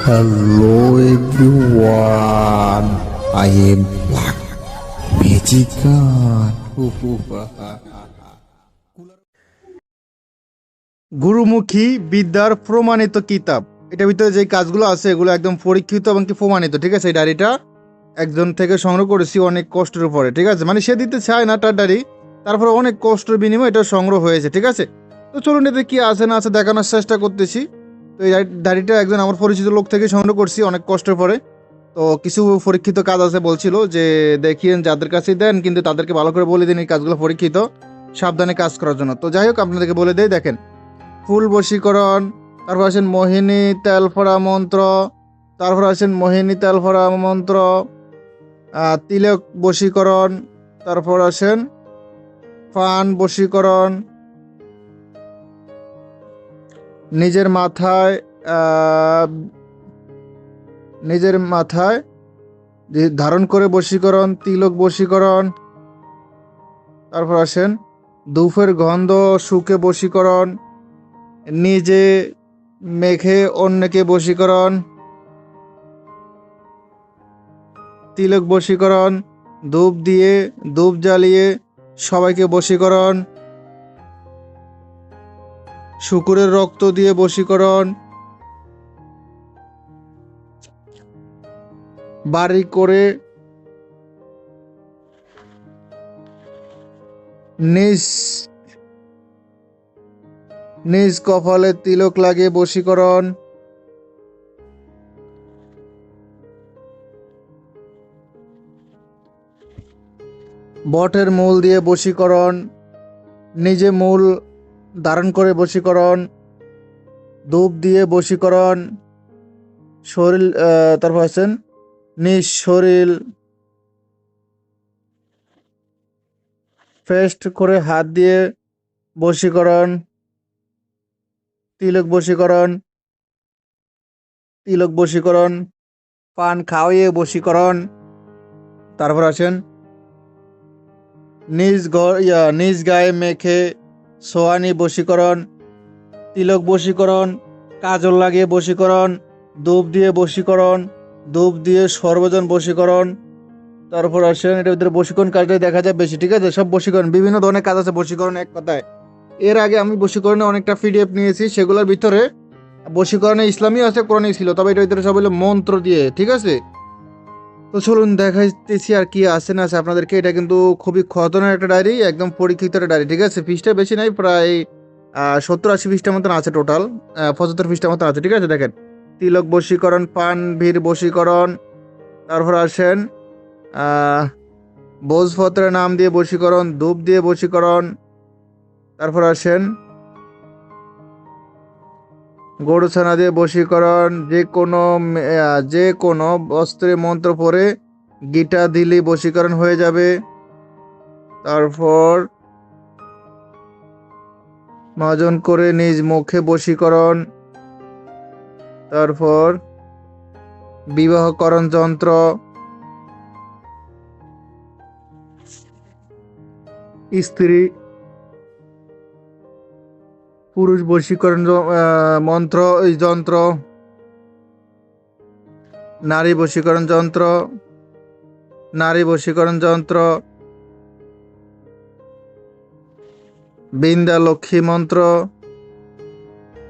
Hello everyone, I am Black Magician. গুরুমুখী বিদ্যার প্রমাণিত কিতাব। এটার ভিতরে যে কাজগুলো আছে এগুলো একদম পরীক্ষিত এবং কি প্রমাণিত, ঠিক আছে। এই ডায়েরিটা একজন থেকে সংগ্রহ করেছি অনেক কষ্টের উপরে, ঠিক আছে। মানে সে দিতে চায় না তার ডায়েরি, তারপরে অনেক কষ্টের বিনিময়ে এটা সংগ্রহ হয়েছে, ঠিক আছে। তো চলুন এতে কি আছে না আছে দেখানোর চেষ্টা করতেছি। তো এই ডায়েরিটা একজন আমার পরিচিত লোক থেকে সংগ্রহ করছি অনেক কষ্টের পরে। তো কিছু পরীক্ষিত কাজ আছে বলছিল যে দেখিয়েন যাদের কাছে দেন, কিন্তু তাদেরকে ভালো করে বলে দিন এই কাজগুলো পরীক্ষিত, সাবধানে কাজ করার জন্য। তো যাই হোক আপনাদেরকে বলে দেই, দেখেন। ফুল বশীকরণ, তারপর আছেন মোহিনী তেলফড়া মন্ত্র, তারপর আছেন মোহিনী তেলফড়া মন্ত্র, তিলক বশীকরণ, তারপর আছেন ফান বশীকরণ, নিজের মাথায় আহ, নিজের মাথায় ধারণ করে বশীকরণ, তিলক বশীকরণ, তারপর আসেন ধূপের গন্ধ সুখে বশীকরণ, নিজে মেখে অন্যকে বশীকরণ, তিলক বশীকরণ, ধূপ জ্বালিয়ে সবাইকে বশীকরণ, শুকুরের রক্ত দিয়ে বশীকরণ, বাড়ি করে নিজ নিজ কপালে তিলক লাগিয়ে বশীকরণ, বটের মূল দিয়ে বশীকরণ, নিজে মূল ধারণ করে বশীকরণ, ধূপ দিয়ে বশীকরণ, শরীর তারপর আছেন নিজ শরীর ফেস্ট করে হাত দিয়ে বশীকরণ, তিলক বশীকরণ, পান খাওয়িয়ে বশীকরণ, তারপর আছেন নিজ গায়ে মেখে সোয়ানি বশীকরণ, তিলক বশীকরণ, কাজল লাগিয়ে বশীকরণ, ধূপ দিয়ে সর্বজন বশীকরণ, তারপর আসেন এটার ভিতরে বশীকরণ কাজটাই দেখা যায় বেশি, ঠিক আছে। সব বশীকরণ, বিভিন্ন ধরনের কাজ আছে বশীকরণ এক কথায়। এর আগে আমি বশীকরণে অনেকটা পিডিএফ নিয়েছি, সেগুলোর ভিতরে বশীকরণে ইসলামী আছে, কোরআনিক ছিল, তবে এটার ভিতরে সব হলো মন্ত্র দিয়ে, ঠিক আছে। তো চলুন দেখাইতেছি আর কি আছে না আছে আপনাদেরকে। এটা কিন্তু খুবই খতরনাক একটা ডায়েরি, একদম পরীক্ষিত একটা ডায়েরি, ঠিক আছে। পৃষ্ঠা বেশি নাই, প্রায় 70-80 পৃষ্ঠার মতন আছে, টোটাল 75 পৃষ্ঠার মতন আছে, ঠিক আছে। দেখেন, তিলক বশীকরণ, পান ভীর বশীকরণ, তারপর আসেন ভোজপত্রের নাম দিয়ে বশীকরণ, ধূপ দিয়ে বশীকরণ, তারপর আসেন গরু ছানা দিয়ে বশীকরণ, যে কোনো অস্ত্রে মন্ত্র পড়ে গীতা দিলেই বশীকরণ হয়ে যাবে। তারপর মাজন করে নিজ মুখে বশীকরণ, তারপর বিবাহকরণ যন্ত্র, স্ত্রী পুরুষ বশীকরণ মন্ত্র যন্ত্র, নারী বশীকরণ যন্ত্র, বৃন্দা লক্ষ্মী মন্ত্র,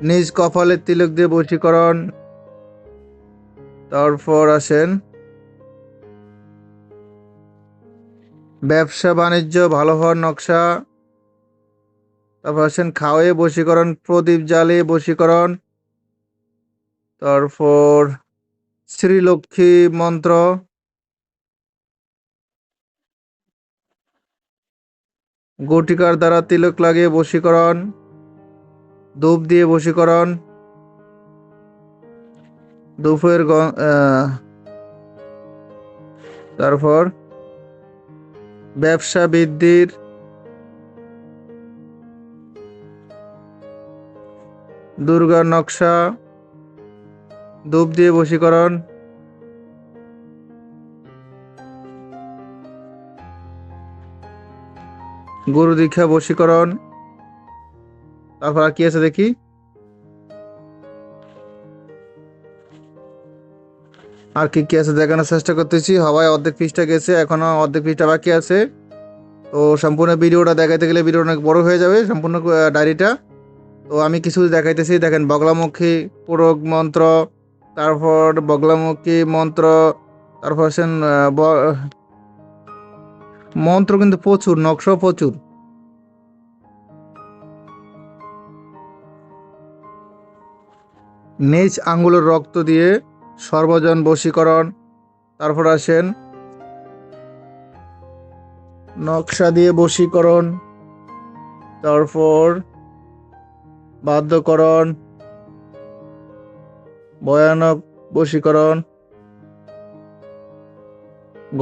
নিজ কপালে তিলক দিয়ে বশীকরণ, তারপর আসেন ব্যবসা বাণিজ্য ভালো হওয়ার নকশা, তারপর আসেন খাওয়ে বশীকরণ, প্রদীপ জ্বালিয়ে বশীকরণ, তারপর শ্রীলক্ষ্মী মন্ত্র, গটিকার দ্বারা তিলক লাগিয়ে বশীকরণ, ধূপ দিয়ে বশীকরণ, ধূপের তারপর ব্যবসা বৃদ্ধির, দুর্গার নকশা, ধূপ দিয়ে বশীকরণ, গুরু দীক্ষা বশীকরণ, তারপর আর কি আছে দেখি, আর কি কি আছে দেখানোর চেষ্টা করতেছি। হওয়ায় অর্ধেক পিসটা গেছে, এখনো অর্ধেক পিসটা বাকি আছে। তো সম্পূর্ণ ভিডিওটা দেখাইতে গেলে ভিডিও অনেক বড় হয়ে যাবে, সম্পূর্ণ ডায়েরিটা। তো আমি কিছু দেখাইতেছি, দেখেন বগলামুখী পুরক মন্ত্র, তারপর বগলামুখী মন্ত্র, তারপর আছেন মন্ত্র কিন্তু প্রচুর, নকশাও প্রচুর। নিজ আঙ্গুলের রক্ত দিয়ে সর্বজন বশীকরণ, তারপর আসেন নকশা দিয়ে বশীকরণ, তারপর বাধ্যকরণ, ভয়ানক বশীকরণ,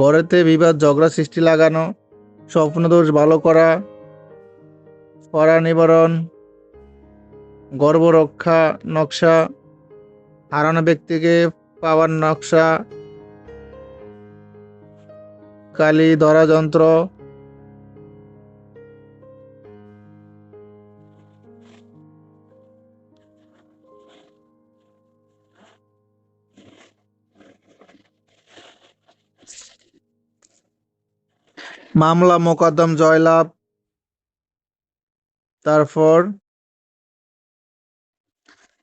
ঘরেতে বিবাদ ঝগড়া সৃষ্টি লাগানো, স্বপ্নদোষ ভালো করা, পরা নিবারণ, গর্ভরক্ষা নকশা, হারানো ব্যক্তিকে পাওয়ার নকশা, কালী ধরা যন্ত্র, মামলা মোকদ্দম জয়লাভ, তারপর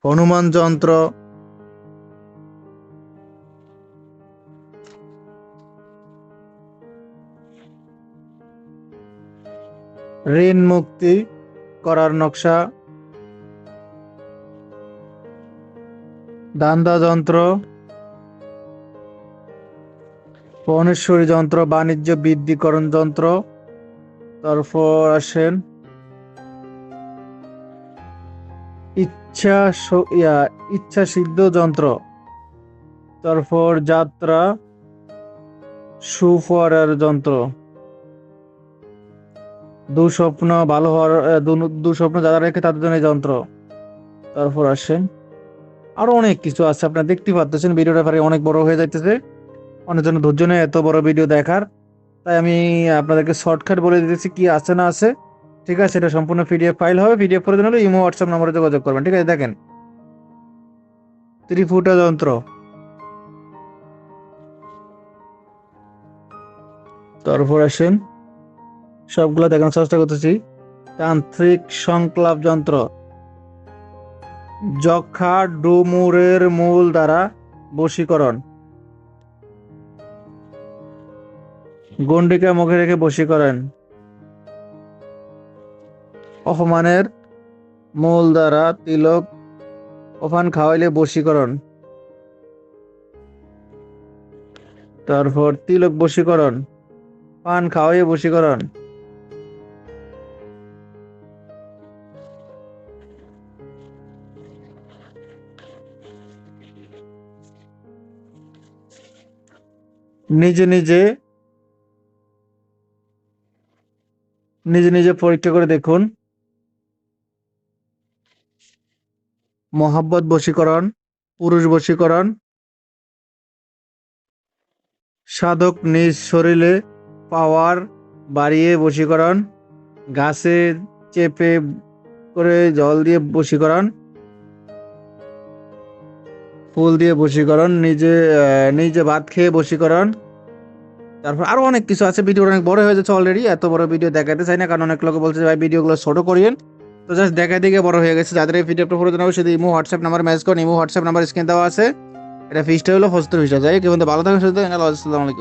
হনুমান যন্ত্র, ঋণ মুক্তি করার নকশা, দান্দা যন্ত্র, পনেশ্বরী যন্ত্র, বাণিজ্য বৃদ্ধিকরণ যন্ত্র, তারপর আসেন ইচ্ছা সিদ্ধ যন্ত্র, তারপর যাত্রা সুফরার যন্ত্র, দুঃস্বপ্ন ভালো হওয়ার দুঃস্বপ্ন যারা রেখে তাদের জন্য এই যন্ত্র। তারপর আসেন আরো অনেক কিছু আছে, আপনারা দেখতে পাচ্ছেন ভিডিওটা প্রায় অনেক বড় হয়ে যাইতেছে, অনেক জন্য ধৈর্য নেই এত বড় ভিডিও দেখার। তাই আমি আপনাদেরকে শর্টকাট বলে দিতেছি কি আছে না আছে। ঠিক আছে, এটা সম্পূর্ণ পিডিএফ ফাইল হবে, পিডিএফ করে দিলে ইমো হোয়াটসঅ্যাপ নম্বরে যোগাযোগ করবেন। ঠিক আছে, দেখেন ত্রিফুটা যন্ত্র, তারপর আসেন সবগুলো দেখানোর চেষ্টা করতেছি। তান্ত্রিক সংক্লাপ যন্ত্র, যক্ষা ডুমুরের মূল দ্বারা বশীকরণ, গন্ডিকা মুখে রেখে বশীকরণ, অপমানের মূল দ্বারা তিলক অফান খাওয়াইলে বশীকরণ, তারপর তিলক বশীকরণ, পান খাওয়াইয়ে বশীকরণ, নিজে নিজে নিজে নিজে পরীক্ষা করে দেখুন, মহাব্বত বশীকরণ, পুরুষ বশীকরণ, সাধক নিজ শরীরে পাওয়ার বাড়িয়ে বশীকরণ, গাছে চেপে করে জল দিয়ে বশীকরণ, ফুল দিয়ে বশীকরণ, নিজে ভাত খেয়ে বশীকরণ। তারপর আরো অনেক কিছু আছে, ভিডিও অনেক বড় হয়ে যাচ্ছে অলরেডি, এত বড় ভিডিও দেখাতে চাই না, কারণ অনেক লোক বলছে ভাই ভিডিওগুলো ছোট করিয়েন। তো জাস্ট দেখাই দিকে বড় হয়ে গেছে। যাদের এই ভিডিওটা প্রয়োজন হবে সেটা ইমো হোয়াটসঅ্যাপ নাম্বার মেসেজ করুন, ইমো হোয়াটসঅ্যাপ নাম্বার স্ক্রিন দেওয়া আছে। এটা ফিসটা হলো 75 ফিস। যাই কেউ ভালো থাকবেন, সুস্থ থাকবেন। আসসালামু আলাইকুম।